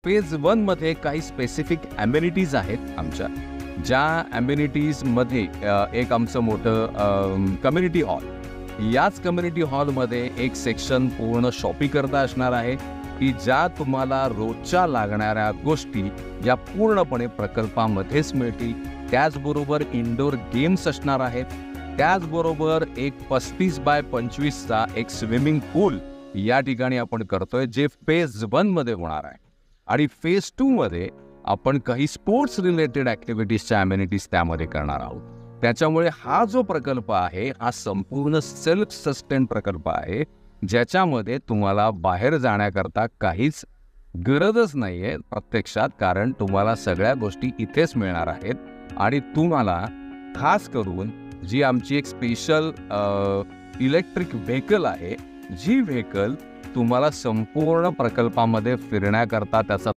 Phase 1 मध्ये काही specific amenities आहेत आमच्या, ज्या ॲम्युनिटीजमध्ये एक आमचं मोठं कम्युनिटी हॉल. याच कम्युनिटी हॉलमध्ये एक सेक्शन पूर्ण शॉपिंग करता असणार आहे की ज्या तुम्हाला रोजच्या लागणाऱ्या गोष्टी या पूर्णपणे प्रकल्पामध्येच मिळतील. त्याचबरोबर इंडोर गेम्स असणार आहेत. त्याचबरोबर एक 35x25चा एक स्विमिंग पूल या ठिकाणी आपण करतोय, जे फेज 1 मध्ये होणार आहे. आणि फेज 2 मध्ये आपण काही स्पोर्ट्स रिलेटेड ॲक्टिव्हिटीजच्या ॲम्युनिटीज त्यामध्ये करणार आहोत. त्याच्यामुळे हा जो प्रकल्प आहे हा संपूर्ण सेल्फ सस्टेन प्रकल्प आहे, ज्याच्यामध्ये तुम्हाला बाहेर जाण्याकरता काहीच गरजच नाही आहे प्रत्यक्षात, कारण तुम्हाला सगळ्या गोष्टी इथेच मिळणार आहेत. आणि तुम्हाला खास करून जी आमची एक स्पेशल इलेक्ट्रिक व्हेकल आहे, जी व्हेकल तुम्हाला संपूर्ण प्रकल्पामध्ये फिरण्याकरता त्याचा